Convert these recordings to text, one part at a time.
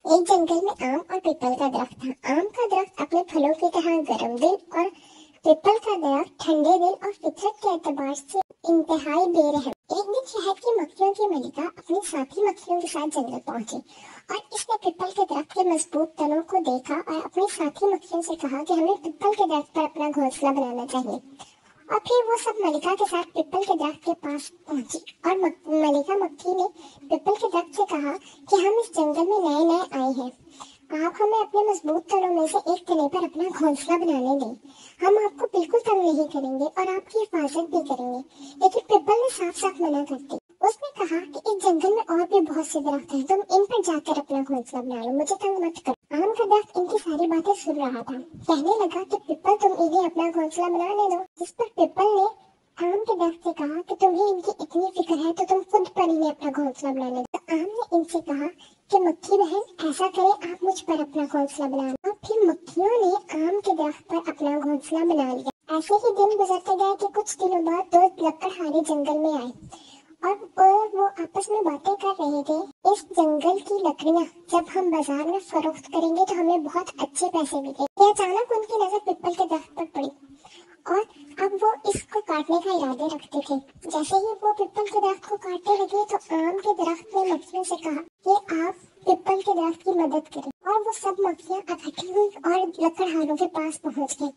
एक जंगल में आम और पीपल का दरख्त था। आम का दरख्त अपने फलों की तरह गर्म दिल और पीपल का दरख्त ठंडे दिल और फितरत के एतबार से इंतहाई बेरहम। एक दिन शहद की मक्खियों की मलिका अपनी साथी मक्खियों के साथ जंगल पहुंची और इसने पीपल के दरख्त के मजबूत तनों को देखा और अपनी साथी मक्खियों से कहा कि हमें पीपल के दरख्त पर अपना घोंसला बनाना चाहिए। और फिर वो सब मलिका के साथ पीपल के दरख्त के पास पहुंची और मलिका मक्खी ने पीपल के दरख्त से कहा कि हम इस जंगल में नए नए आए हैं, आप हमें अपने मजबूत तनों में से एक तने पर अपना घोंसला बनाने दें। हम आपको बिल्कुल तंग नहीं करेंगे और आपकी हिफाजत भी करेंगे। लेकिन पीपल ने साफ साफ मना कर दी। उसने कहा कि इस जंगल में और भी बहुत से दरख्त हैं, तुम इन पर जाकर अपना घोंसला बना लो, मुझे तंग मत करो। आम का दरख्त इनकी सारी बातें सुन रहा था। कहने लगा कि पीपल तुम इन्हें अपना घोंसला बनाने दो। जिस पर पीपल ने आम के दरख्त से कहा कि तुम्हें इनकी इतनी फिक्र है तो तुम खुद पर इन्हें अपना घोंसला बनाने दो। आम ने इनसे कहा कि मक्खी बहन ऐसा करे, आप मुझ पर अपना घोंसला बनाना। और फिर मक्खियों ने आम के दरख्त पर अपना घोंसला बना लिया। ऐसे ही दिन गुजरते गए कि कुछ दिनों बाद दो लकड़हारे जंगल में आए और वो आपस में बातें कर रहे थे। इस जंगल की लकड़ियाँ जब हम बाजार में फरोख्त करेंगे तो हमें बहुत अच्छे पैसे मिलेंगे। अचानक उनकी नजर पीपल के दरख्त पर पड़ी और अब वो इसको काटने का इरादे रखते थे। जैसे ही वो पीपल के दरख्त को काटने लगे तो आम के दरख्त ने मक्खियों से कहा कि आप पीपल के दरख्त की मदद करें। और वो सब मक्खियाँ इकट्ठी हुई और लकड़हारों के पास पहुंच गई।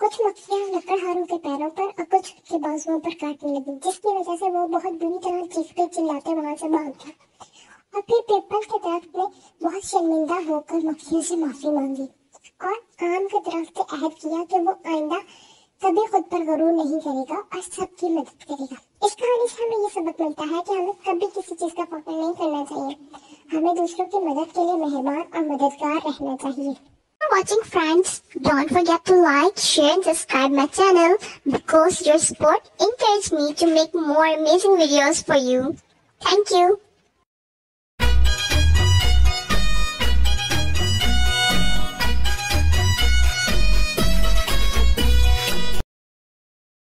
कुछ मक्खियाँ लकड़हारों के पैरों पर और कुछ के बाजुओं पर काटने लगी, जिसकी वजह से वो बहुत बुरी तरह चीखते चिल्लाते वहां से भाग गया। और फिर पीपल के दरख्त ने बहुत शर्मिंदा होकर मक्खियों से माफी मांगी और आम के दरख्त से अहद किया कि वो आइंदा कभी खुद पर गरूर नहीं करेगा और सबकी मदद करेगा। इस कहानी से हमें ये सबक मिलता है कि हमें कभी किसी चीज का फख्र नहीं करना चाहिए। हमें दूसरों की मदद के लिए मेहरबान और मददगार रहना चाहिए। Watching friends, don't forget to like, share and subscribe my channel because your support encourages me to make more amazing videos for you. Thank you.